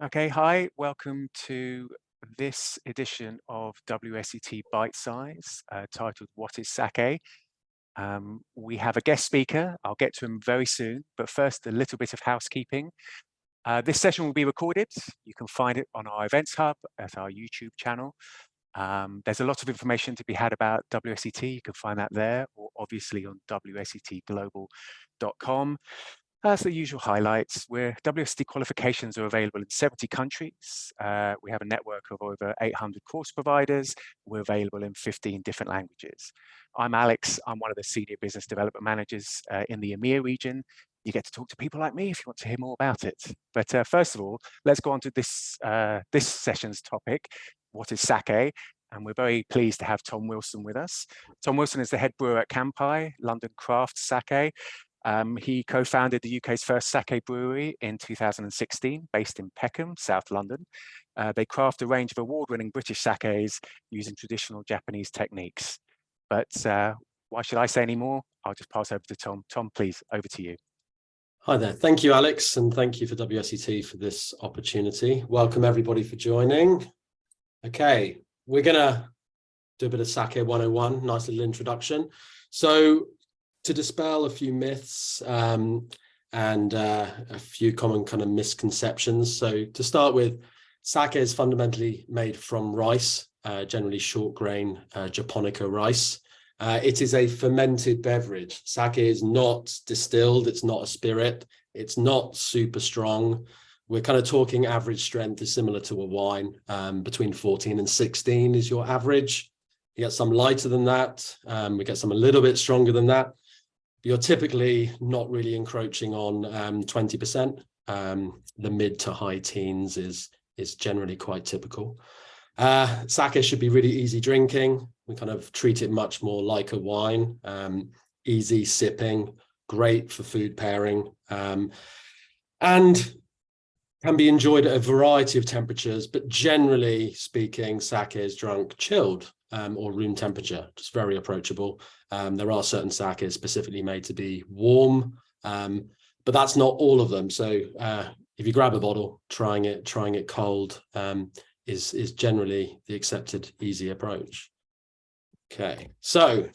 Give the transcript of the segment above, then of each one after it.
Okay, hi, welcome to this edition of WSET Bitesize, titled What is Sake? We have a guest speaker. I'll get to him very soon, but first a little bit of housekeeping. This session will be recorded. You can find it on our Events Hub at our YouTube channel. There's a lot of information to be had about WSET. You can find that there, or obviously on wsetglobal.com. As the usual highlights, WSET qualifications are available in 70 countries. We have a network of over 800 course providers. We're available in 15 different languages. I'm Alex. I'm one of the senior business development managers in the EMEA region. You get to talk to people like me if you want to hear more about it. But first of all, let's go on to this session's topic, what is sake? And we're very pleased to have Tom Wilson with us. Tom Wilson is the head brewer at Kampai, London Craft Sake. He co-founded the UK's first sake brewery in 2016, based in Peckham, South London. They craft a range of award-winning British sakes using traditional Japanese techniques. But why should I say any more? I'll just pass over to Tom. Tom, please, over to you. Hi there. Thank you, Alex, and thank you for WSET for this opportunity. Welcome, everybody, for joining. Okay, we're going to do a bit of Sake 101, nice little introduction. So, to dispel a few myths and a few common kind of misconceptions. So to start with, sake is fundamentally made from rice, generally short grain Japonica rice. It is a fermented beverage. Sake is not distilled. It's not a spirit. It's not super strong. We're kind of talking average strength is similar to a wine. Between 14 and 16 is your average. You get some lighter than that. We get some a little bit stronger than that. You're typically not really encroaching on 20%. The mid to high teens is generally quite typical. Sake should be really easy drinking. We kind of treat it much more like a wine, easy sipping, great for food pairing, and can be enjoyed at a variety of temperatures, but generally speaking, sake is drunk chilled or room temperature, just very approachable. There are certain sakes specifically made to be warm, but that's not all of them. So if you grab a bottle, trying it cold is generally the accepted easy approach. Okay, so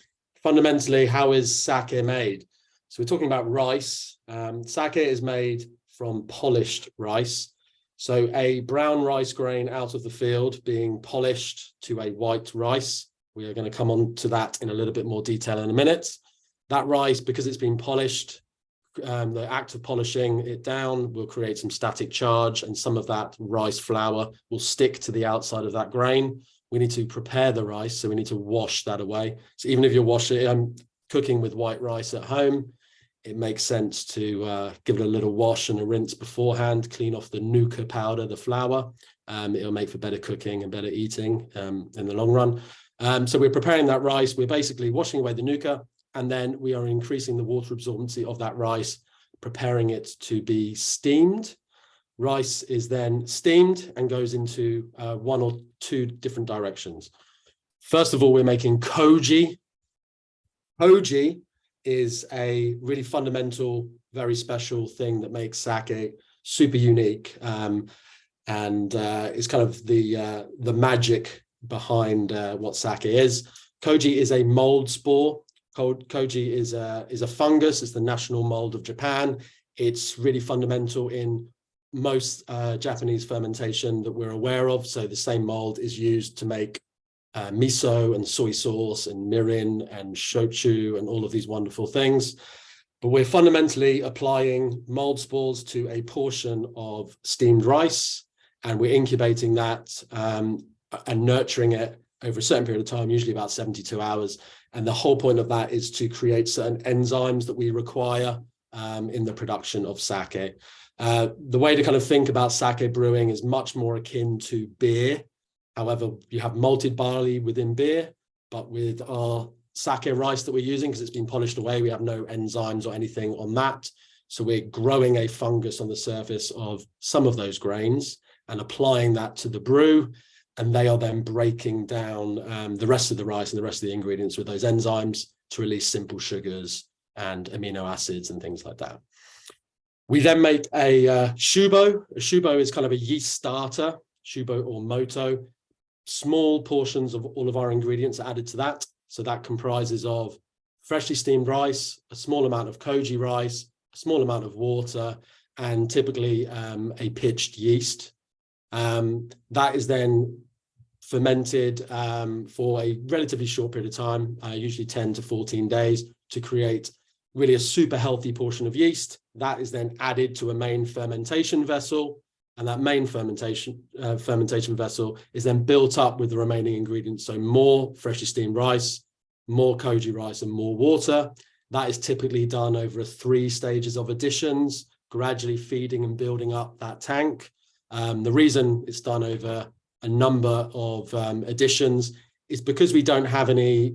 fundamentally, how is sake made? So we're talking about rice. Sake is made from polished rice. So a brown rice grain out of the field being polished to a white rice. We are going to come on to that in a little bit more detail in a minute. That rice, because it's been polished, the act of polishing it down will create some static charge, and some of that rice flour will stick to the outside of that grain. We need to prepare the rice, so we need to wash that away. So even if you're cooking with white rice at home, it makes sense to give it a little wash and a rinse beforehand, clean off the nuka powder, the flour. It'll make for better cooking and better eating in the long run. So we're preparing that rice. We're basically washing away the nuka, and then we are increasing the water absorbency of that rice, preparing it to be steamed. Rice is then steamed and goes into one or two different directions. First of all, we're making koji. Koji is a really fundamental, very special thing that makes sake super unique, and is kind of the magic behind what sake is. Koji is a mold spore. Koji is a fungus. It's the national mold of Japan. It's really fundamental in most Japanese fermentation that we're aware of. So the same mold is used to make miso and soy sauce and mirin and shochu and all of these wonderful things. But we're fundamentally applying mold spores to a portion of steamed rice, and we're incubating that and nurturing it over a certain period of time, usually about 72 hours. And the whole point of that is to create certain enzymes that we require in the production of sake. The way to kind of think about sake brewing is much more akin to beer. However, you have malted barley within beer, but with our sake rice that we're using, because it's been polished away, we have no enzymes or anything on that. So we're growing a fungus on the surface of some of those grains and applying that to the brew. And they are then breaking down the rest of the rice and the rest of the ingredients with those enzymes to release simple sugars and amino acids and things like that. We then make a shubo. A shubo is kind of a yeast starter, shubo or moto. Small portions of all of our ingredients are added to that. So that comprises of freshly steamed rice, a small amount of koji rice, a small amount of water, and typically a pitched yeast. That is then fermented for a relatively short period of time, usually 10 to 14 days, to create really a super healthy portion of yeast. That is then added to a main fermentation vessel, and that main fermentation vessel is then built up with the remaining ingredients. So more freshly steamed rice, more koji rice, and more water. That is typically done over 3 stages of additions, gradually feeding and building up that tank. The reason it's done over a number of additions is because we don't have any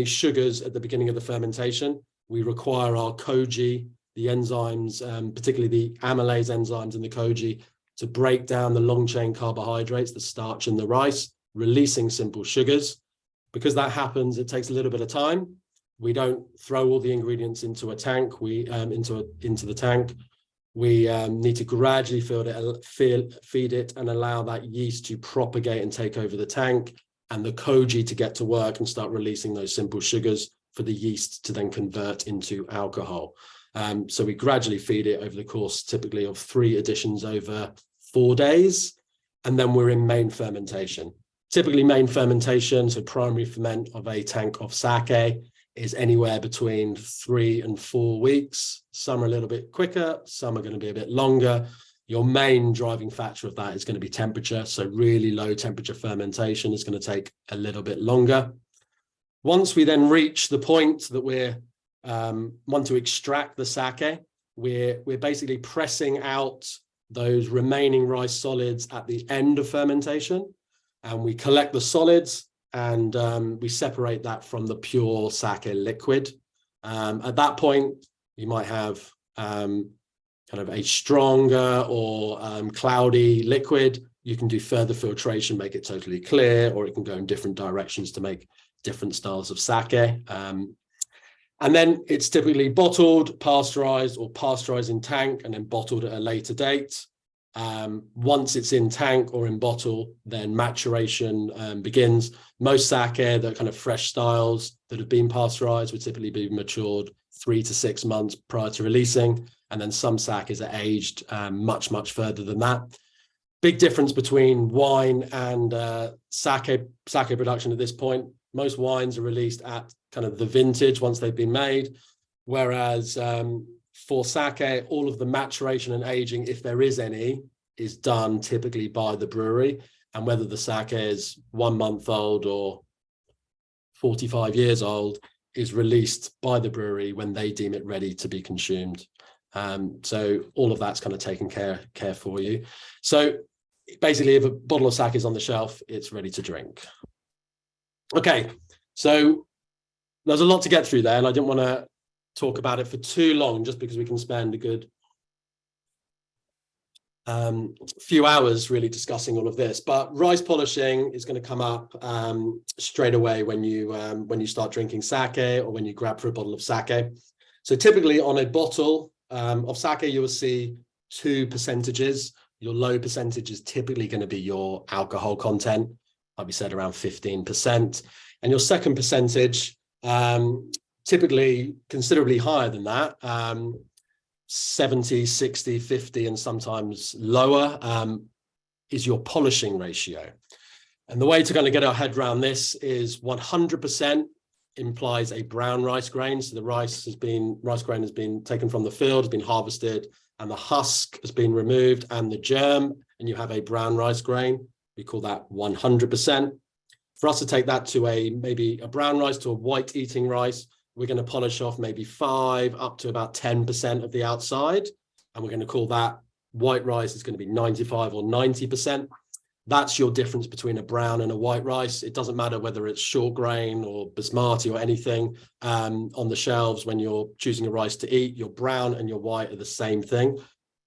sugars at the beginning of the fermentation. We require our koji, the enzymes, particularly the amylase enzymes in the koji, to break down the long chain carbohydrates, the starch in the rice, releasing simple sugars. Because that happens, it takes a little bit of time. We don't throw all the ingredients into a tank, into the tank. We need to gradually feed it and allow that yeast to propagate and take over the tank, and the koji to get to work and start releasing those simple sugars for the yeast to then convert into alcohol. So we gradually feed it over the course typically of 3 additions over 4 days, and then we're in main fermentation. Typically main fermentation, so primary ferment of a tank of sake, is anywhere between 3 and 4 weeks. Some are a little bit quicker, some are going to be a bit longer. Your main driving factor of that is going to be temperature. So really low temperature fermentation is going to take a little bit longer. Once we then reach the point that we want to extract the sake, we're basically pressing out those remaining rice solids at the end of fermentation, and we collect the solids and we separate that from the pure sake liquid. At that point, you might have kind of a stronger or cloudy liquid. You can do further filtration, make it totally clear, or it can go in different directions to make different styles of sake. And then it's typically bottled, pasteurized, or pasteurized in tank and then bottled at a later date. Once it's in tank or in bottle, then maturation begins. Most sake, the kind of fresh styles that have been pasteurized, would typically be matured 3 to 6 months prior to releasing. And then some sakes are aged much, much further than that. Big difference between wine and sake production at this point. Most wines are released at kind of the vintage once they've been made. Whereas for sake, all of the maturation and aging, if there is any, is done typically by the brewery. And whether the sake is 1 month old or 45 years old is released by the brewery when they deem it ready to be consumed. So all of that's kind of taken care for you. So basically, if a bottle of sake is on the shelf, it's ready to drink. Okay, so there's a lot to get through there, and I didn't want to talk about it for too long, just because we can spend a good few hours really discussing all of this. But rice polishing is going to come up straight away when you start drinking sake, or when you grab for a bottle of sake. So typically on a bottle of sake, you will see 2 percentages. Your low percentage is typically going to be your alcohol content, like we said, around 15%. And your second percentage, typically considerably higher than that, 70, 60, 50, and sometimes lower, is your polishing ratio. And the way to kind of get our head around this is 100% implies a brown rice grain. So the rice grain has been taken from the field, has been harvested, and the husk has been removed, and the germ, and you have a brown rice grain. We call that 100%. For us to take that to maybe a brown rice to a white eating rice, we're going to polish off maybe 5 up to about 10% of the outside. And we're going to call that white rice is going to be 95 or 90%. That's your difference between a brown and a white rice. It doesn't matter whether it's short grain or basmati or anything on the shelves. When you're choosing a rice to eat, your brown and your white are the same thing.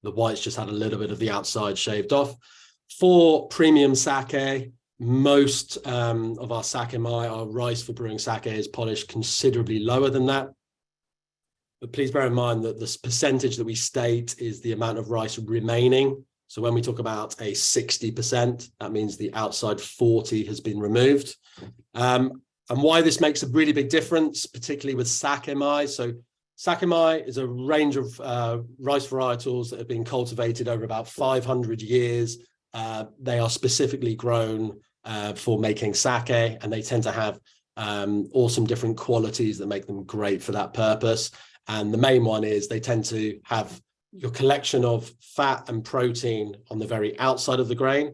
The white's just had a little bit of the outside shaved off. For premium sake, most of our sakemai, our rice for brewing sake, is polished considerably lower than that. But please bear in mind that this percentage that we state is the amount of rice remaining. So when we talk about a 60%, that means the outside 40 has been removed. And why this makes a really big difference, particularly with sakemai. So sakemai is a range of rice varietals that have been cultivated over about 500 years. They are specifically grown for making sake, and they tend to have awesome different qualities that make them great for that purpose. And the main one is they tend to have your collection of fat and protein on the very outside of the grain,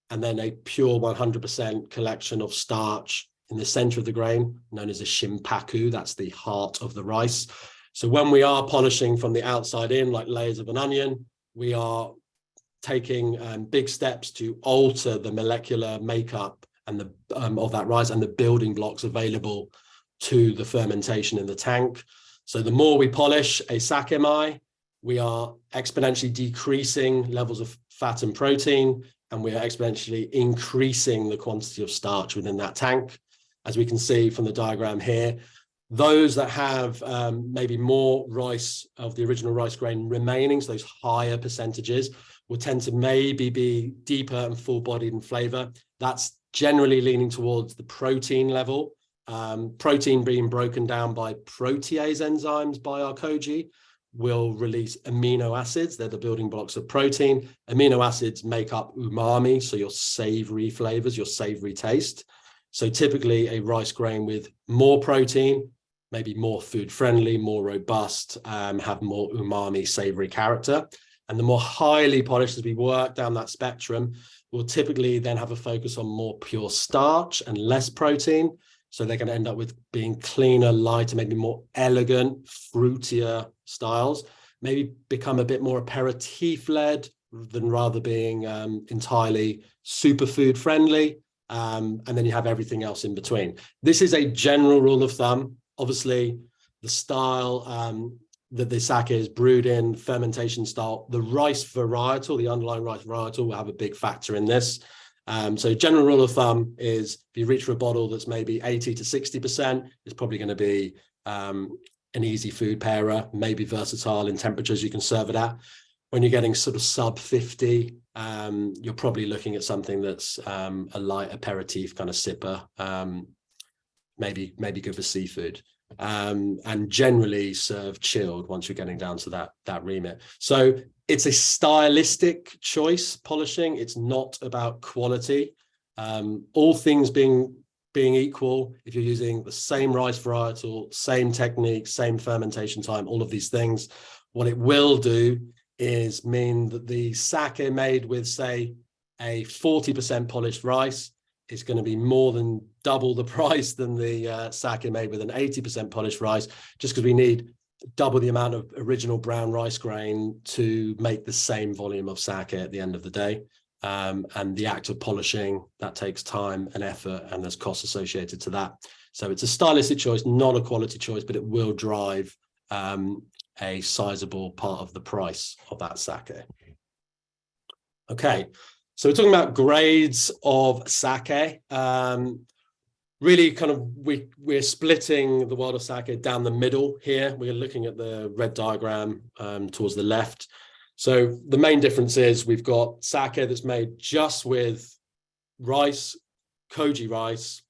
and then a pure 100% collection of starch in the center of the grain, known as a shimpaku. That's the heart of the rice. So when we are polishing from the outside in, like layers of an onion, we are taking big steps to alter the molecular makeup and the of that rice and the building blocks available to the fermentation in the tank. So the more we polish a sakemai, we are exponentially decreasing levels of fat and protein, and we are exponentially increasing the quantity of starch within that tank. As we can see from the diagram here, those that have maybe more rice of the original rice grain remaining, so those higher percentages, will tend to maybe be deeper and full-bodied in flavor. That's generally leaning towards the protein level. Protein being broken down by protease enzymes by our koji will release amino acids. They're the building blocks of protein. Amino acids make up umami, so your savory flavors, your savory taste. So typically a rice grain with more protein, maybe more food friendly, more robust, have more umami savory character. And the more highly polished, as we work down that spectrum, will typically then have a focus on more pure starch and less protein. So they're going to end up with being cleaner, lighter, maybe more elegant, fruitier styles, maybe become a bit more aperitif-led than rather being entirely superfood friendly. And then you have everything else in between. This is a general rule of thumb. Obviously, the style that the sake is brewed in, fermentation style, the rice varietal, the underlying rice varietal will have a big factor in this. So general rule of thumb is if you reach for a bottle that's maybe 80 to 60%, it's probably going to be an easy food pairer, maybe versatile in temperatures you can serve it at. When you're getting sort of sub 50, you're probably looking at something that's a light aperitif kind of sipper, maybe good for seafood, and generally serve chilled once you're getting down to that remit. So it's a stylistic choice, polishing. It's not about quality. All things being equal, if you're using the same rice varietal, same technique, same fermentation time, all of these things, what it will do is mean that the sake made with, say, a 40% polished rice is going to be more than double the price than the sake made with an 80% polished rice, just because we need double the amount of original brown rice grain to make the same volume of sake at the end of the day. And the act of polishing, that takes time and effort, and there's costs associated to that. So it's a stylistic choice, not a quality choice, but it will drive a sizable part of the price of that sake. Okay, so we're talking about grades of sake. Really kind of, we're splitting the world of sake down the middle here. We're looking at the red diagram towards the left. So the main difference is we've got sake that's made just with rice, koji rice,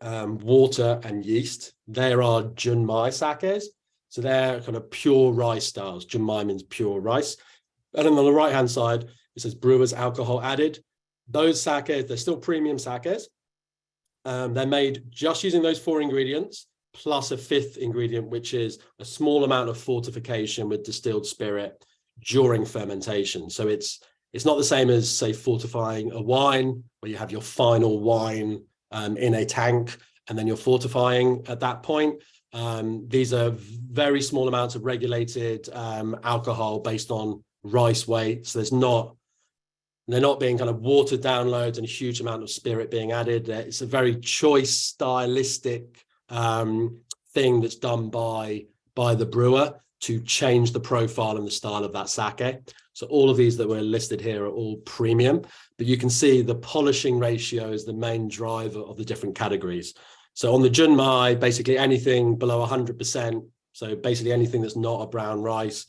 water and yeast. There are junmai sakes. So they're kind of pure rice styles. Junmai means pure rice. And then on the right-hand side, it says brewers alcohol added. Those sakes, they're still premium sakes. They're made just using those 4 ingredients, plus a 5th ingredient, which is a small amount of fortification with distilled spirit during fermentation. So it's not the same as, say, fortifying a wine, where you have your final wine in a tank, and then you're fortifying at that point. These are very small amounts of regulated alcohol based on rice weight. So they're not being kind of watered down loads and a huge amount of spirit being added. It's a very choice, stylistic thing that's done by the brewer to change the profile and the style of that sake. So all of these that were listed here are all premium, but you can see the polishing ratio is the main driver of the different categories. So on the junmai, basically anything below 100% So basically anything that's not a brown rice,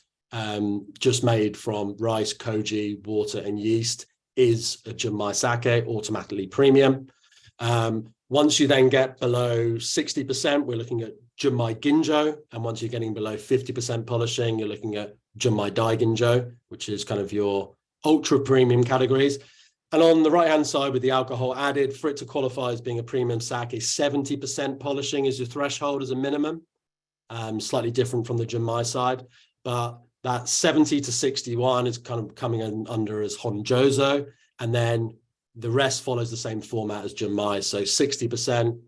just made from rice, koji, water, and yeast is a Junmai sake, automatically premium. Once you then get below 60%, we're looking at Junmai Ginjo. And once you're getting below 50% polishing, you're looking at Junmai Daiginjo, which is kind of your ultra premium categories. And on the right-hand side with the alcohol added, for it to qualify as being a premium sake, 70% polishing is your threshold as a minimum. Slightly different from the Junmai side, but that 70 to 61 is kind of coming in under as Honjozo. And then the rest follows the same format as Junmai. So 60%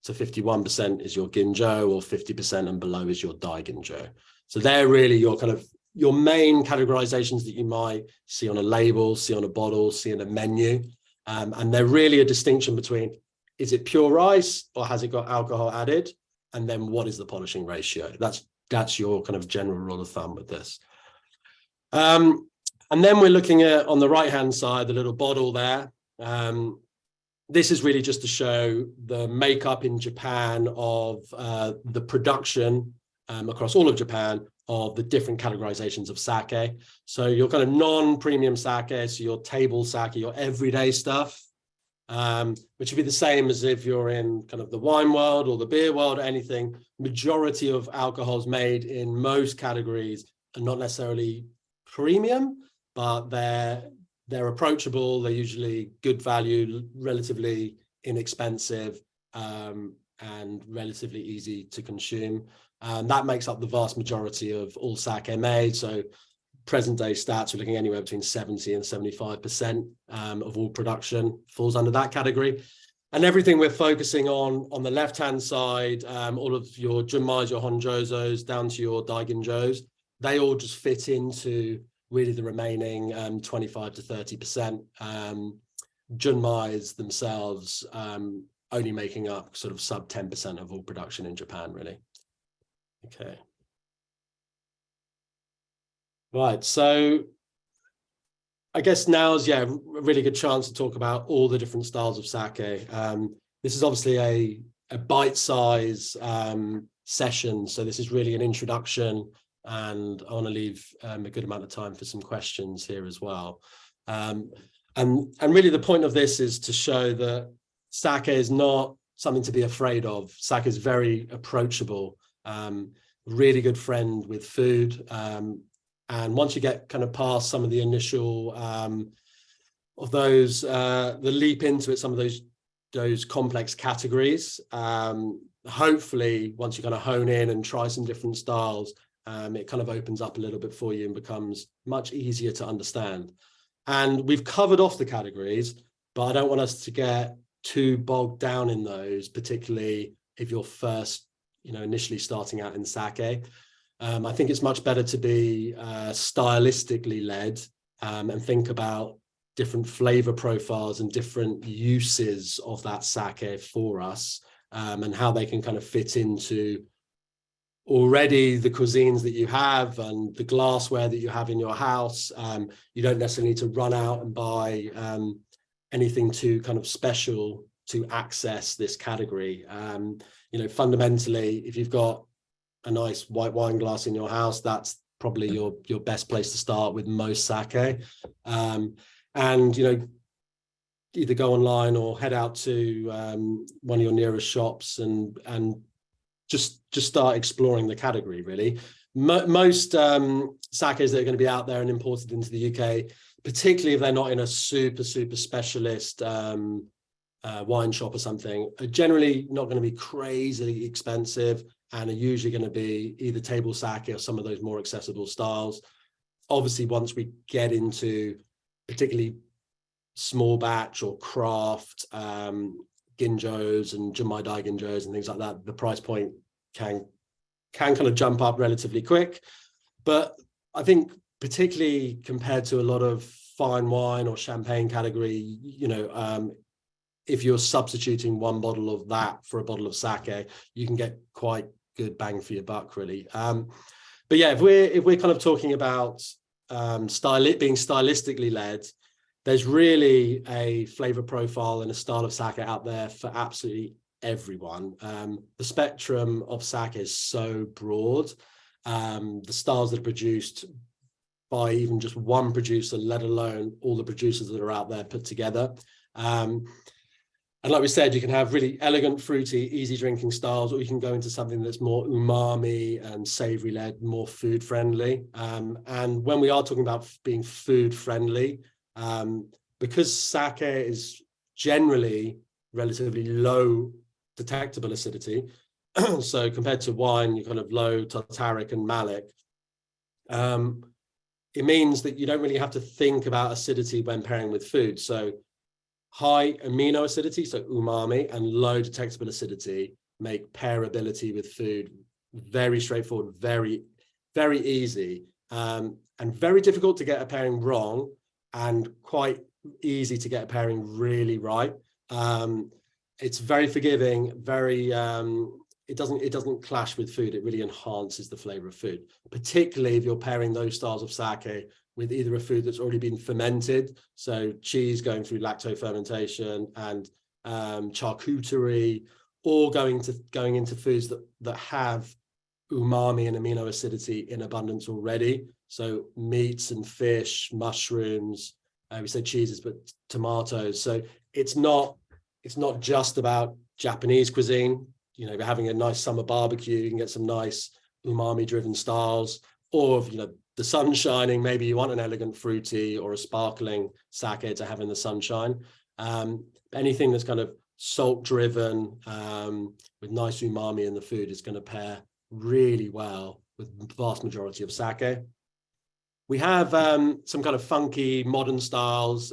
to 51% is your Ginjo, or 50% and below is your Daiginjo. So they're really your kind of your main categorizations that you might see on a label, see on a bottle, see in a menu. And they're really a distinction between, is it pure rice or has it got alcohol added? And then what is the polishing ratio? That's your kind of general rule of thumb with this. And then we're looking at, on the right-hand side, the little bottle there. This is really just to show the makeup in Japan of the production across all of Japan of the different categorizations of sake. So your kind of non-premium sake, so your table sake, your everyday stuff, which would be the same as if you're in kind of the wine world or the beer world or anything. Majority of alcohols made in most categories are not necessarily premium, but they're approachable. They're usually good value, relatively inexpensive, and relatively easy to consume. That makes up the vast majority of all sake made. So present day stats, we're looking anywhere between 70 and 75% of all production falls under that category. And everything we're focusing on the left-hand side, all of your Junmais, your Honjozos, down to your Daiginjos, they all just fit into really the remaining 25 to 30%. Junmais themselves only making up sort of sub 10% of all production in Japan, really. Okay. Right, so I guess now's, a really good chance to talk about all the different styles of sake. This is obviously a bite-size session, so this is really an introduction, and I want to leave a good amount of time for some questions here as well. And really the point of this is to show that sake is not something to be afraid of. Sake is very approachable, really good friend with food. And once you get kind of past some of the initial of those, the leap into it, some of those complex categories, hopefully once you kind of hone in and try some different styles, it kind of opens up a little bit for you and becomes much easier to understand. And we've covered off the categories, but I don't want us to get too bogged down in those, particularly if you're first, initially starting out in sake. I think it's much better to be stylistically led and think about different flavor profiles and different uses of that sake for us, and how they can kind of fit into already the cuisines that you have and the glassware that you have in your house. You don't necessarily need to run out and buy anything too kind of special to access this category. Fundamentally, if you've got a nice white wine glass in your house, that's probably your best place to start with most sake. And either go online or head out to one of your nearest shops and just start exploring the category, really. Most sakes that are going to be out there and imported into the UK, particularly if they're not in a super specialist wine shop or something, are generally not going to be crazily expensive and are usually going to be either table sake or some of those more accessible styles. Obviously, once we get into particularly small batch or craft ginjos and Junmai Daiginjos and things like that, the price point can kind of jump up relatively quick. But I think particularly compared to a lot of fine wine or champagne category, if you're substituting one bottle of that for a bottle of sake, you can get quite good bang for your buck, really. But yeah, if we're kind of talking about being stylistically led, there's really a flavor profile and a style of sake out there for absolutely everyone. The spectrum of sake is so broad. The styles that are produced by even just one producer, let alone all the producers that are out there put together. And like we said, you can have really elegant, fruity, easy drinking styles, or you can go into something that's more umami and savory led, more food friendly. And when we are talking about being food friendly, because sake is generally relatively low detectable acidity, so compared to wine, you're kind of low tartaric and malic, it means that you don't really have to think about acidity when pairing with food. So high amino acidity, so umami, and low detectable acidity make pairability with food very straightforward, very, very easy, and very difficult to get a pairing wrong, and quite easy to get a pairing really right. It's very forgiving, very it doesn't clash with food. It really enhances the flavor of food, particularly if you're pairing those styles of sake with either a food that's already been fermented, so cheese going through lacto fermentation and charcuterie, or going into foods that have umami and amino acidity in abundance already. So meats and fish, mushrooms, we said cheeses, but tomatoes. So it's not just about Japanese cuisine. You know, if you're having a nice summer barbecue, you can get some nice umami driven styles, or if, you know, the sun shining, maybe you want an elegant fruity or a sparkling sake to have in the sunshine. Anything that's kind of salt driven with nice umami in the food is going to pair really well with the vast majority of sake. We have some kind of funky modern styles,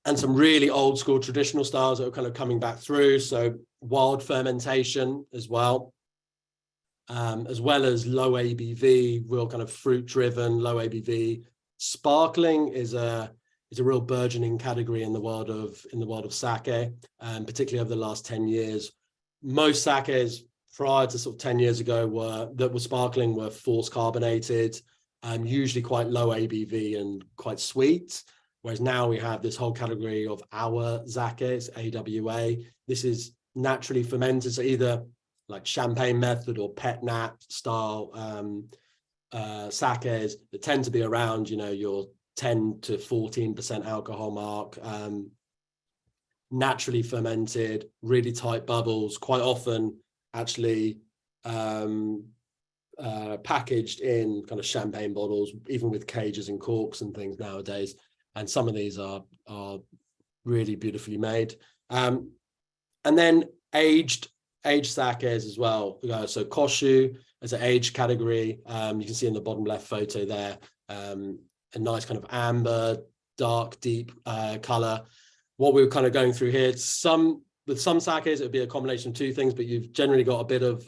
and some really old school traditional styles that are kind of coming back through. So wild fermentation as well as low ABV, real kind of fruit driven, low ABV. Sparkling is a real burgeoning category in the world of sake, particularly over the last 10 years. Most sakes prior to sort of 10 years ago that were sparkling were force carbonated, usually quite low ABV and quite sweet. Whereas now we have this whole category of our sakes, AWA. This is naturally fermented, so either like champagne method or pet nat style sakes that tend to be around, you know, your 10 to 14% alcohol mark, naturally fermented, really tight bubbles, quite often actually packaged in kind of champagne bottles, even with cages and corks and things nowadays. And some of these are really beautifully made. And then aged sakes as well. So koshu as an aged category. You can see in the bottom left photo there, a nice kind of amber, dark, deep color. What we were kind of going through here, with some sakes, it would be a combination of two things, but you've generally got a bit of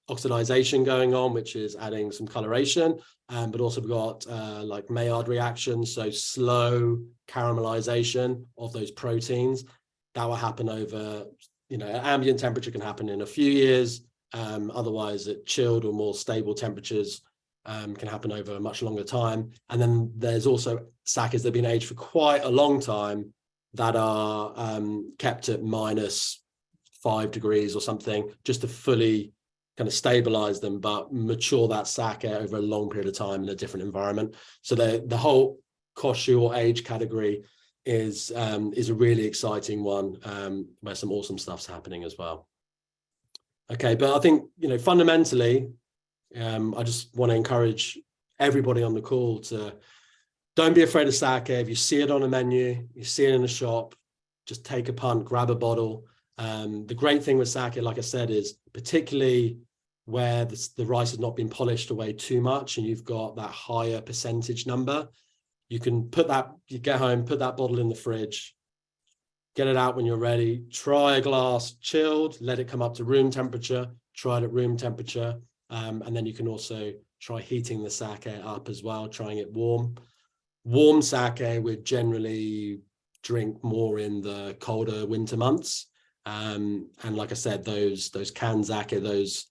oxidization going on, which is adding some coloration, but also we've got like Maillard reactions, so slow caramelization of those proteins. That will happen over, you know, at ambient temperature can happen in a few years. Otherwise, at chilled or more stable temperatures, can happen over a much longer time. And then there's also sakes that have been aged for quite a long time that are kept at -5 degrees or something, just to fully kind of stabilize them, but mature that sake over a long period of time in a different environment. So the whole koshu or age category is a really exciting one, where some awesome stuff's happening as well. Okay, but I think, you know, fundamentally, I just want to encourage everybody on the call to don't be afraid of sake. If you see it on a menu, you see it in a shop, just take a punt, grab a bottle. The great thing with sake, like I said, is particularly where the rice has not been polished away too much and you've got that higher percentage number, you can you get home, put that bottle in the fridge, get it out when you're ready, try a glass chilled, let it come up to room temperature, try it at room temperature. And then you can also try heating the sake up as well, trying it warm. Warm sake would generally drink more in the colder winter months. And like I said, those canned sake, those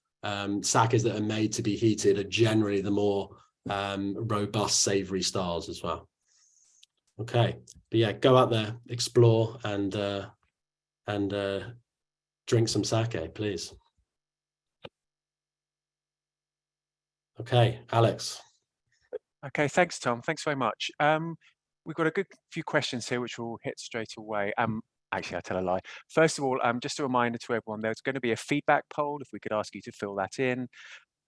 sakes that are made to be heated are generally the more robust, savory styles as well. Okay, but yeah, go out there, explore, and and drink some sake, please. Okay, Alex. Okay, thanks, Tom. Thanks very much. We've got a good few questions here, which we'll hit straight away. Actually, I tell a lie. First of all, just a reminder to everyone, there's going to be a feedback poll if we could ask you to fill that in.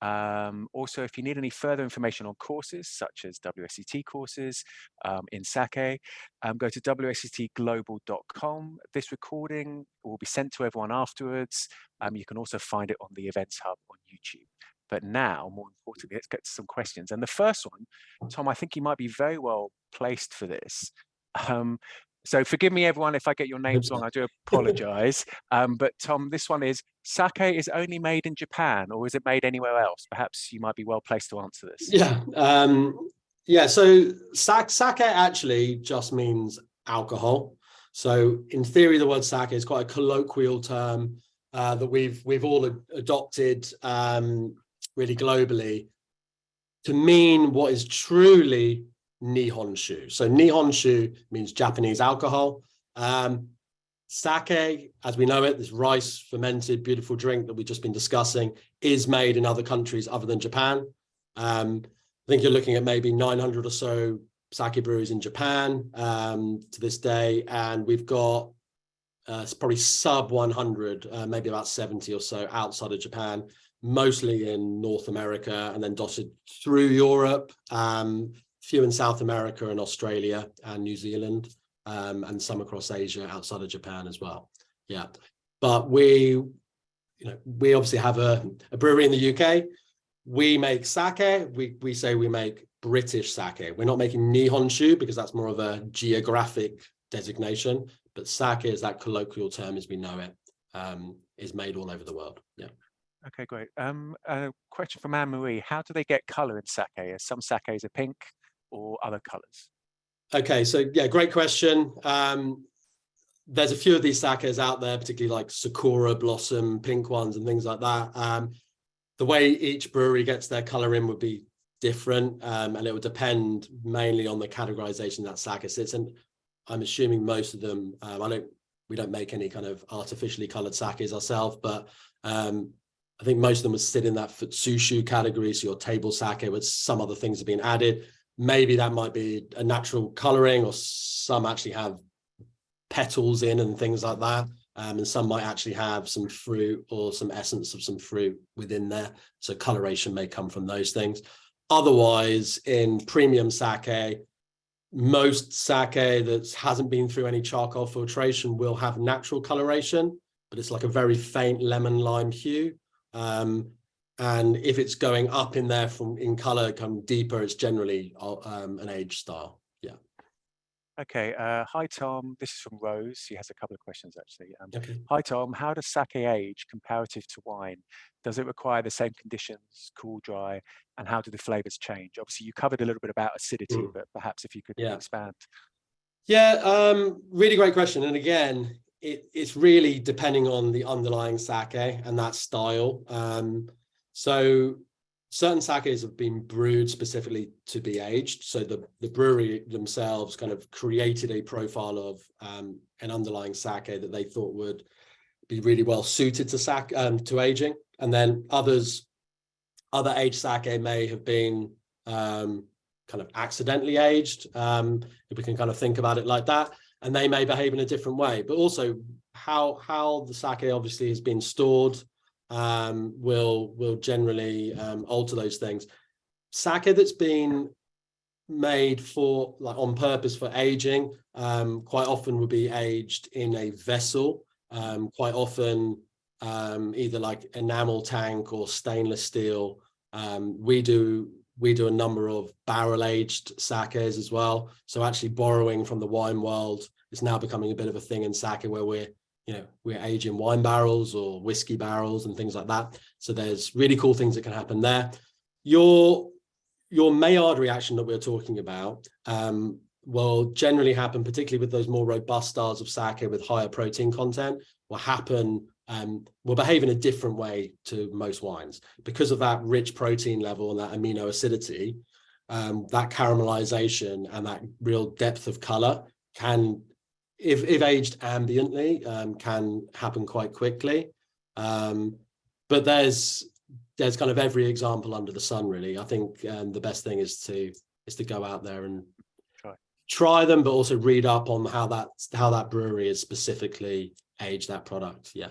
Also, if you need any further information on courses, such as WSET courses in sake, go to wsetglobal.com. This recording will be sent to everyone afterwards. You can also find it on the Events Hub on YouTube. But now, more importantly, let's get to some questions. And the first one, Tom, I think you might be very well placed for this. So forgive me, everyone, if I get your names wrong. I do apologize. But Tom, this one is, sake is only made in Japan, or is it made anywhere else? Perhaps you might be well placed to answer this. Yeah. Yeah. So sake actually just means alcohol. So in theory, the word sake is quite a colloquial term that we've all adopted really globally to mean what is truly nihonshu. So nihonshu means Japanese alcohol. Sake, as we know it, this rice fermented beautiful drink that we've just been discussing, is made in other countries other than Japan. I think you're looking at maybe 900 or so sake breweries in Japan to this day, and we've got probably sub 100, maybe about 70 or so outside of Japan, mostly in North America, and then dotted through Europe, few in South America and Australia and New Zealand, and some across Asia outside of Japan as well. Yeah, but we obviously have a brewery in the UK. We make sake. We say we make British sake. We're not making nihonshu because that's more of a geographic designation, but sake is that colloquial term as we know it, is made all over the world. Yeah. Okay, great. A question from Anne-Marie. How do they get color in sake? Are some sakes are pink or other colors? Okay, so yeah, great question. There's a few of these sakes out there, particularly like sakura blossom, pink ones and things like that. The way each brewery gets their color in would be different, and it would depend mainly on the categorization that sake sits in. I'm assuming most of them, we don't make any kind of artificially colored sakes ourselves, but I think most of them would sit in that futsushu category, so your table sake with some other things have been added. Maybe that might be a natural coloring, or some actually have petals in and things like that. And some might actually have some fruit or some essence of some fruit within there. So coloration may come from those things. Otherwise, in premium sake, most sake that hasn't been through any charcoal filtration will have natural coloration, but it's like a very faint lemon lime hue. And if it's going up in there in color, come deeper, it's generally an aged style. Yeah. Okay. Hi, Tom. This is from Rose. She has a couple of questions, actually. Okay. Hi, Tom. How does sake age comparative to wine? Does it require the same conditions, cool, dry? And how do the flavors change? Obviously, you covered a little bit about acidity, but perhaps if you could expand. Yeah, really great question. And again, it's really depending on the underlying sake and that style. So certain sakes have been brewed specifically to be aged. So the brewery themselves kind of created a profile of an underlying sake that they thought would be really well suited to aging. And then other aged sake may have been kind of accidentally aged, if we can kind of think about it like that, and they may behave in a different way. But also how the sake obviously has been stored will generally alter those things. Sake that's been made for on purpose for aging quite often would be aged in a vessel, quite often either like enamel tank or stainless steel. We do a number of barrel aged sakes as well. So actually borrowing from the wine world is now becoming a bit of a thing in sake, where we're aging wine barrels or whiskey barrels and things like that. So there's really cool things that can happen there. Your Maillard reaction that we're talking about will generally happen, particularly with those more robust styles of sake with higher protein content, will behave in a different way to most wines because of that rich protein level and that amino acidity. That caramelization and that real depth of color can if aged ambiently, can happen quite quickly. But there's kind of every example under the sun, really. I think the best thing is to go out there and try them, but also read up on how that brewery is specifically aged that product. Yeah.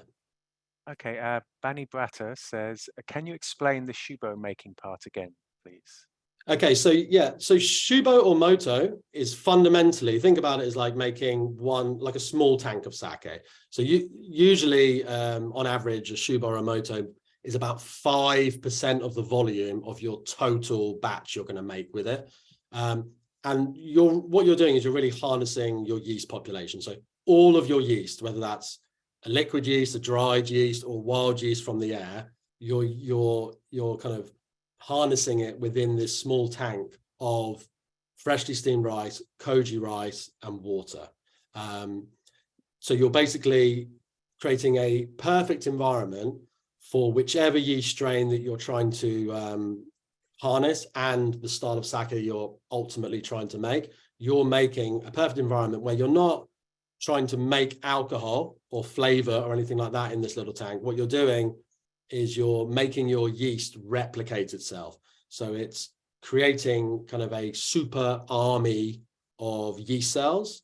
Okay, Bani Bratta says, can you explain the shubo making part again, please? Okay, so yeah, so shubo or moto is fundamentally, think about it as like making like a small tank of sake. So you usually, on average, a shubo or a moto is about 5% of the volume of your total batch you're going to make with it. And what you're doing is you're really harnessing your yeast population. So all of your yeast, whether that's a liquid yeast, a dried yeast, or wild yeast from the air, you're kind of harnessing it within this small tank of freshly steamed rice, koji rice, and water. So you're basically creating a perfect environment for whichever yeast strain that you're trying to harness and the style of sake you're ultimately trying to make. You're making a perfect environment where you're not trying to make alcohol or flavor or anything like that in this little tank. What you're doing is you're making your yeast replicate itself. So it's creating kind of a super army of yeast cells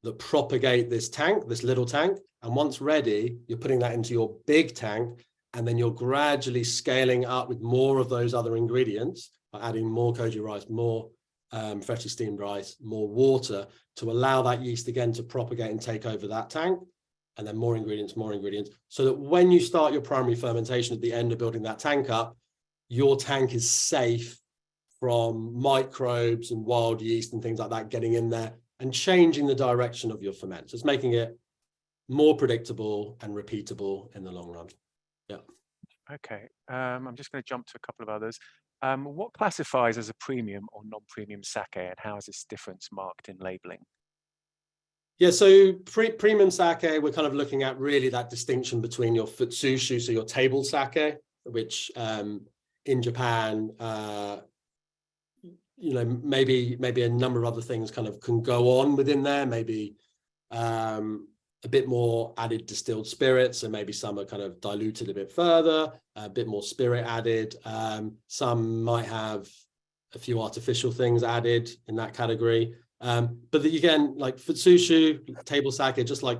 that propagate this tank, this little tank. And once ready, you're putting that into your big tank, and then you're gradually scaling up with more of those other ingredients, by adding more koji rice, more freshly steamed rice, more water, to allow that yeast again to propagate and take over that tank. And then more ingredients, so that when you start your primary fermentation at the end of building that tank up, your tank is safe from microbes and wild yeast and things like that getting in there and changing the direction of your ferment. So it's making it more predictable and repeatable in the long run. Yeah. Okay, I'm just going to jump to a couple of others. What classifies as a premium or non-premium sake, and how is this difference marked in labeling? Yeah, so premium sake, we're kind of looking at really that distinction between your futsushu, so your table sake, which in Japan, maybe a number of other things kind of can go on within there, maybe a bit more added distilled spirits, so maybe some are kind of diluted a bit further, a bit more spirit added. Some might have a few artificial things added in that category. But again, like futsushu, table sake, just like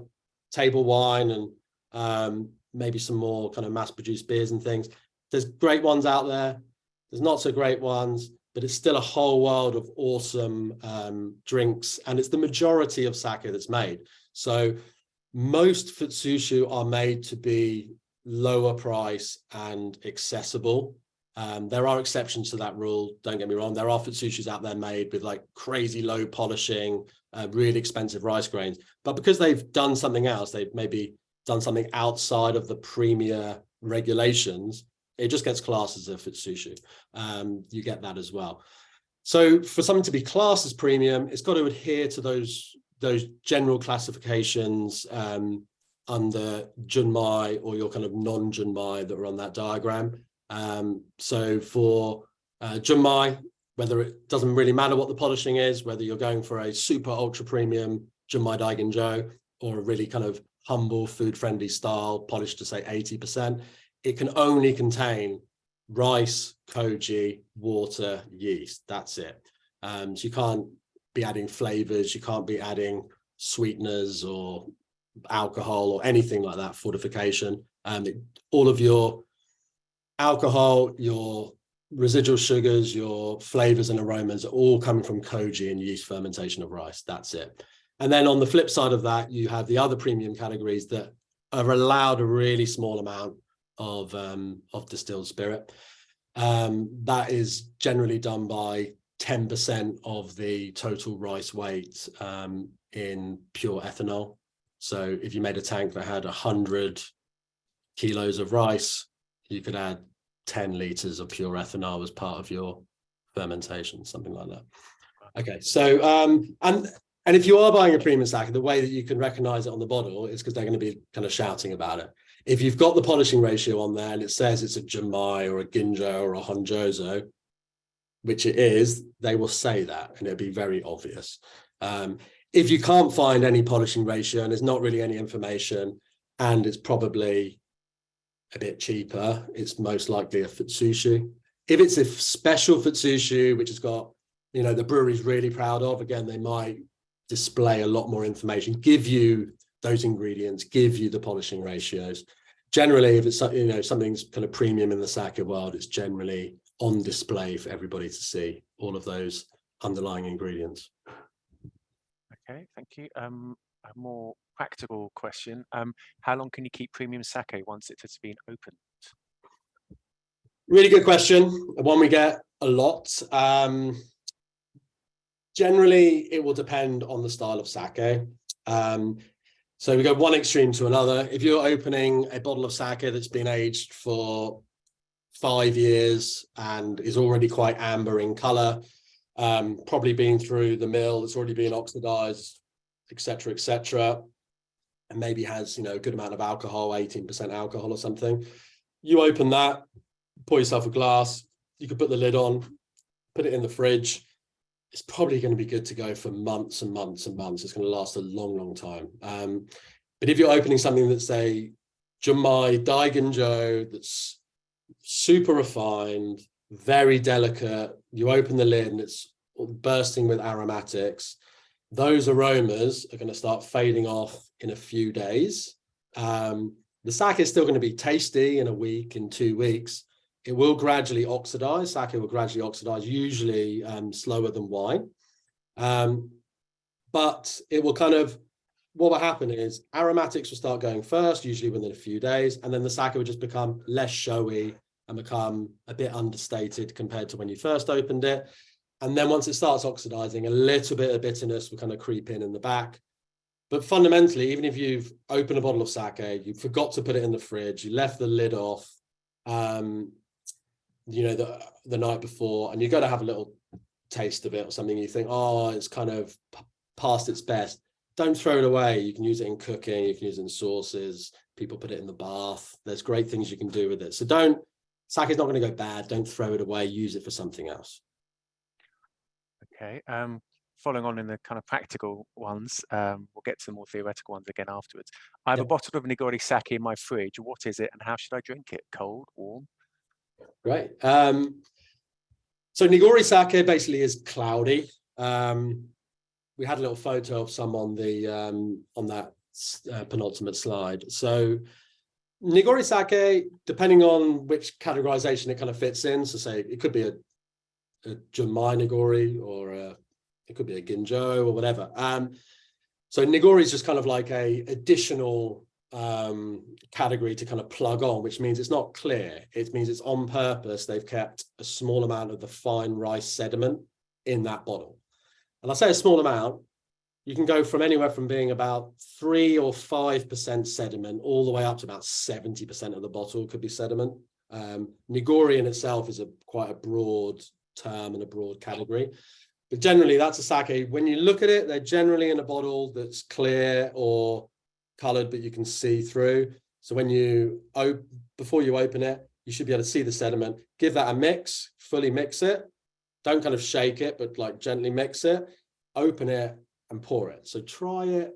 table wine and maybe some more kind of mass-produced beers and things. There's great ones out there. There's not so great ones, but it's still a whole world of awesome drinks, and it's the majority of sake that's made. So most futsushu are made to be lower price and accessible. There are exceptions to that rule, don't get me wrong. There are futsushus out there made with like crazy low polishing, really expensive rice grains. But because they've done something else, they've maybe done something outside of the premier regulations, it just gets classed as a futsushu. You get that as well. So for something to be classed as premium, it's got to adhere to those general classifications under Junmai or your kind of non-Junmai that are on that diagram. So for Junmai, whether it doesn't really matter what the polishing is, whether you're going for a super ultra premium Junmai Daiginjo or a really kind of humble food friendly style polished to say 80%, it can only contain rice, koji, water, yeast. That's it. So you can't be adding flavors, you can't be adding sweeteners or alcohol or anything like that, fortification. All of your alcohol, your residual sugars, your flavors and aromas are all coming from koji and yeast fermentation of rice. That's it. And then on the flip side of that, you have the other premium categories that are allowed a really small amount of distilled spirit. That is generally done by 10% of the total rice weight in pure ethanol. So if you made a tank that had 100 kilos of rice, you could add 10 liters of pure ethanol as part of your fermentation, something like that. Okay, so and if you are buying a premium sake, the way that you can recognize it on the bottle is because they're going to be kind of shouting about it. If you've got the polishing ratio on there and it says it's a Junmai or a Ginjo or a Honjozo, which it is, they will say that and it'll be very obvious. if you can't find any polishing ratio and there's not really any information, and it's probably a bit cheaper, it's most likely a Futsushu. If it's a special Futsushu, which has got, you know, the brewery's really proud of, again, they might display a lot more information, give you those ingredients, give you the polishing ratios. Generally, if it's, you know, something's kind of premium in the sake world, it's generally on display for everybody to see, all of those underlying ingredients. Okay, thank you. A more practical question. How long can you keep premium sake once it has been opened? Really good question. One we get a lot. Generally, it will depend on the style of sake. So we go one extreme to another. If you're opening a bottle of sake that's been aged for 5 years and is already quite amber in color, probably been through the mill, it's already been oxidized, etc., and maybe has, you know, a good amount of alcohol, 18% alcohol or something. You open that, pour yourself a glass, you could put the lid on, put it in the fridge. It's probably going to be good to go for months and months and months. It's going to last a long, long time. But if you're opening something that's a Junmai Daiginjo that's super refined, very delicate, you open the lid and it's bursting with aromatics, those aromas are going to start fading off in a few days. The sake is still going to be tasty in a week, in 2 weeks. It will gradually oxidize. Sake will gradually oxidize, usually slower than wine. But it will kind of, what will happen is aromatics will start going first, usually within a few days, and then the sake will just become less showy and become a bit understated compared to when you first opened it. And then once it starts oxidizing, a little bit of bitterness will kind of creep in the back. But fundamentally, even if you've opened a bottle of sake, you forgot to put it in the fridge, you left the lid off, you know, the night before, and you got to have a little taste of it or something, you think, oh, it's kind of past its best, don't throw it away. You can use it in cooking, you can use it in sauces, people put it in the bath, there's great things you can do with it. So sake is not going to go bad, don't throw it away, use it for something else. Okay, following on in the kind of practical ones, we'll get to the more theoretical ones again afterwards. I have a bottle of Nigori sake in my fridge. What is it and how should I drink it? Cold, warm? Right. So Nigori sake basically is cloudy. We had a little photo of some on the on that penultimate slide. So Nigori sake, depending on which categorization it kind of fits in, so say it could be a Junmai Nigori, or it could be a Ginjo or whatever. So Nigori is just kind of like a additional category to kind of plug on, which means it's not clear. It means it's on purpose. They've kept a small amount of the fine rice sediment in that bottle. And I say a small amount, you can go from anywhere from being about 3 or 5% sediment all the way up to about 70% of the bottle could be sediment. Nigori in itself is quite a broad term and a broad category. But generally, that's a sake. When you look at it, they're generally in a bottle that's clear or colored, but you can see through. So when before you open it, you should be able to see the sediment. Give that a mix, fully mix it. Don't kind of shake it, but like gently mix it. Open it and pour it. So try it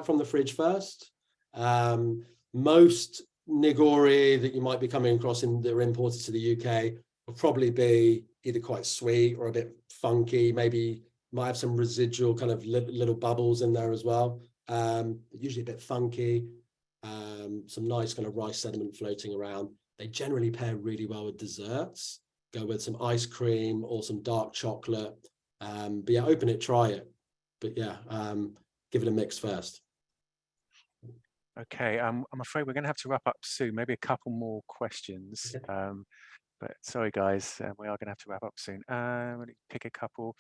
from the fridge first. Most Nigori that you might be coming across that are imported to the UK will probably be either quite sweet or a bit funky, maybe might have some residual kind of little bubbles in there as well. Usually a bit funky, some nice kind of rice sediment floating around. They generally pair really well with desserts. Go with some ice cream or some dark chocolate. But yeah, open it, try it. But yeah, give it a mix first. Okay, I'm afraid we're going to have to wrap up soon. Maybe a couple more questions. Okay. But sorry, guys, we are going to have to wrap up soon. Let me pick a couple.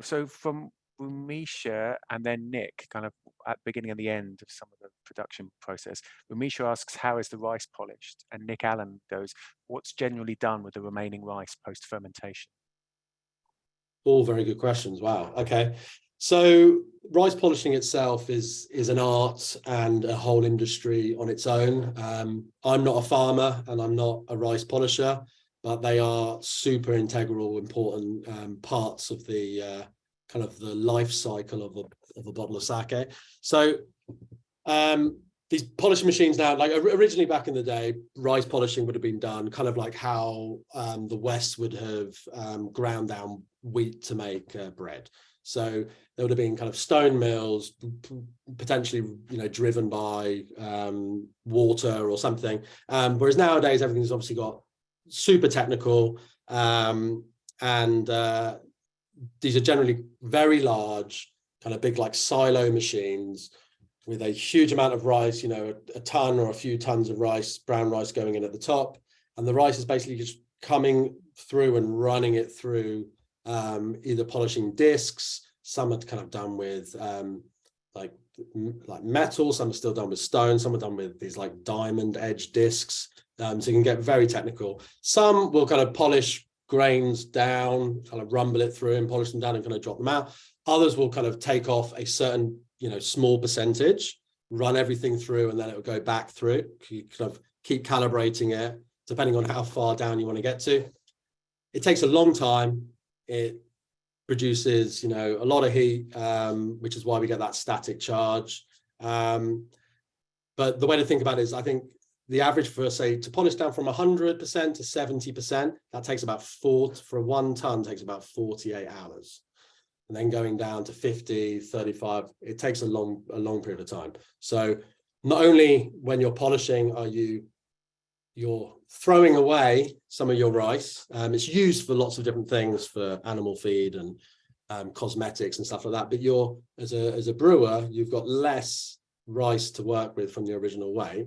So from Rumisha and then Nick, kind of at the beginning and the end of some of the production process, Rumisha asks, how is the rice polished? And Nick Allen goes, what's generally done with the remaining rice post-fermentation? All very good questions. Wow. Okay. So rice polishing itself is an art and a whole industry on its own. I'm not a farmer and I'm not a rice polisher, but they are super integral, important parts of the kind of the life cycle of a bottle of sake. So these polishing machines now, like originally back in the day, rice polishing would have been done kind of like how the West would have ground down wheat to make bread. So there would have been kind of stone mills, potentially, driven by water or something. Whereas nowadays, everything's obviously got super technical, and these are generally very large, kind of big, like silo machines with a huge amount of rice, a ton or a few tons of rice, brown rice going in at the top. And the rice is basically just coming through and running it through either polishing discs. Some are kind of done with like metal, some are still done with stone, some are done with these like diamond edge discs. So you can get very technical. Some will kind of polish grains down, kind of rumble it through and polish them down and kind of drop them out. Others will kind of take off a certain, small percentage, run everything through, and then it will go back through. You kind of keep calibrating it, depending on how far down you want to get to. It takes a long time. It produces, a lot of heat, which is why we get that static charge. But the way to think about it is, I think the average for, say, to polish down from 100% to 70%, that takes about for a 1 ton, takes about 48 hours. And then going down to 50, 35, it takes a long period of time. So not only when you're polishing are you're throwing away some of your rice. It's used for lots of different things, for animal feed and cosmetics and stuff like that. But you're, as a brewer, you've got less rice to work with from the original weight,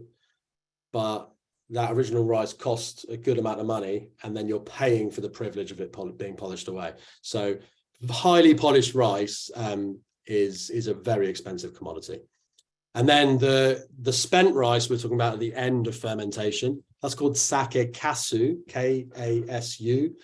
but that original rice costs a good amount of money, and then you're paying for the privilege of it being polished away. So highly polished rice is a very expensive commodity. And then the spent rice we're talking about at the end of fermentation, that's called sake kasu, K-A-S-U.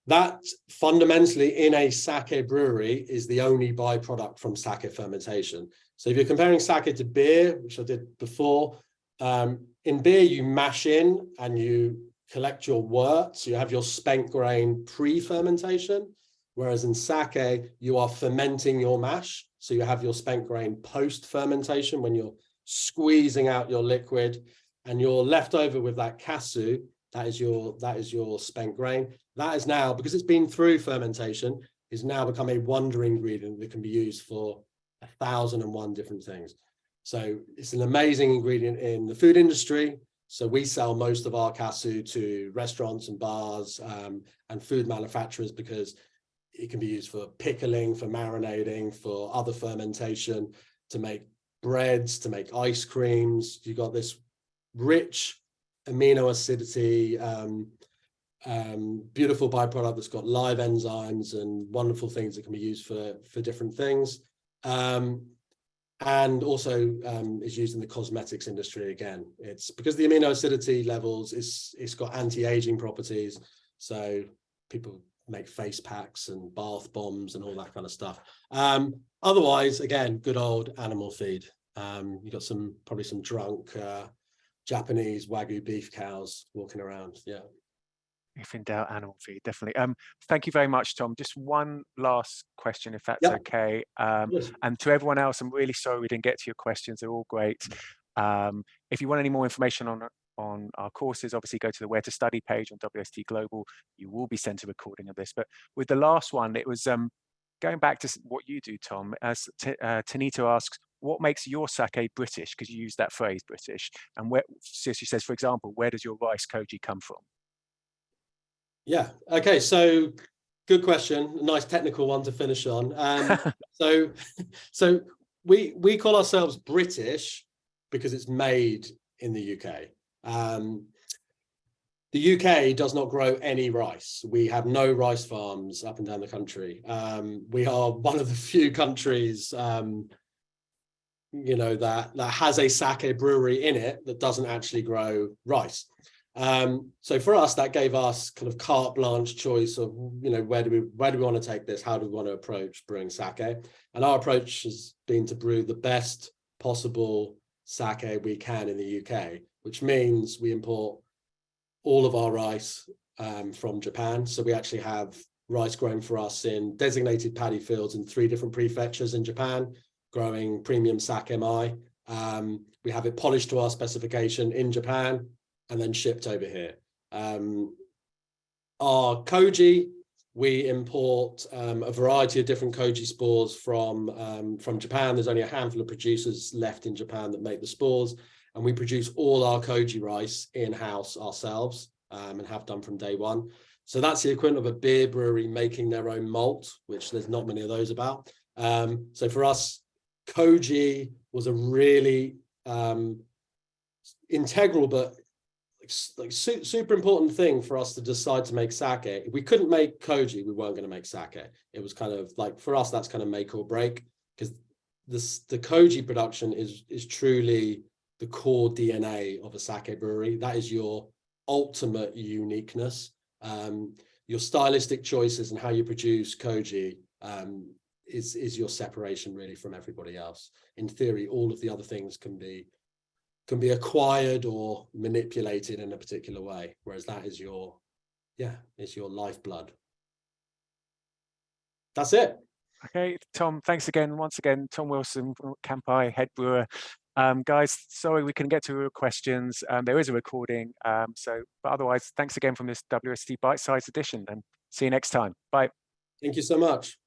That fundamentally in a sake brewery is the only byproduct from sake fermentation. So if you're comparing sake to beer, which I did before, in beer you mash in and you collect your wort, so you have your spent grain pre-fermentation, whereas in sake you are fermenting your mash, so you have your spent grain post-fermentation when you're squeezing out your liquid, and you're left over with that kasu. That is your spent grain. That is now, because it's been through fermentation, is now become a wonder ingredient that can be used for 1,001 different things. So it's an amazing ingredient in the food industry. So we sell most of our kasu to restaurants and bars and food manufacturers, because it can be used for pickling, for marinating, for other fermentation, to make breads, to make ice creams. You've got this rich amino acidity, beautiful byproduct that's got live enzymes and wonderful things that can be used for different things. And also is used in the cosmetics industry. Again, it's because the amino acidity levels, it's got anti-aging properties. So people make face packs and bath bombs and all that kind of stuff. Otherwise, again, good old animal feed. You've got probably some drunk Japanese Wagyu beef cows walking around. Yeah. If in doubt, animal feed, definitely. Thank you very much, Tom. Just one last question, if that's okay. Yes. And to everyone else, I'm really sorry we didn't get to your questions. They're all great. If you want any more information on our courses, obviously go to the Where to Study page on WSET Global. You will be sent a recording of this. But with the last one, it was going back to what you do, Tom. As Tanita asks, what makes your sake British? Because you use that phrase, British. And so she says, for example, where does your rice koji come from? Yeah. Okay. So good question. A nice technical one to finish on. So we call ourselves British because it's made in the UK. The UK does not grow any rice. We have no rice farms up and down the country. We are one of the few countries, that has a sake brewery in it that doesn't actually grow rice. So for us, that gave us kind of carte blanche choice of, where do we want to take this? How do we want to approach brewing sake? And our approach has been to brew the best possible sake we can in the UK, which means we import all of our rice from Japan. So we actually have rice grown for us in designated paddy fields in 3 different prefectures in Japan, growing premium sake mi. We have it polished to our specification in Japan and then shipped over here. Our koji, we import a variety of different koji spores from Japan. There's only a handful of producers left in Japan that make the spores, and we produce all our koji rice in-house ourselves, and have done from day one. So that's the equivalent of a beer brewery making their own malt, which there's not many of those about. So for us, koji was a really integral but like super important thing for us to decide to make sake. If we couldn't make koji, we weren't going to make sake. It was kind of like, for us, that's kind of make or break, because the koji production is truly the core DNA of a sake brewery. That is your ultimate uniqueness. Your stylistic choices and how you produce koji is your separation really from everybody else. In theory, all of the other things can be acquired or manipulated in a particular way, whereas that is your lifeblood. That's it. Okay, Tom, thanks again. Once again, Tom Wilson, Kampai head brewer. Guys, sorry we couldn't get to your questions. There is a recording, but otherwise, thanks again from this WSET Bitesize edition, and see you next time. Bye. Thank you so much.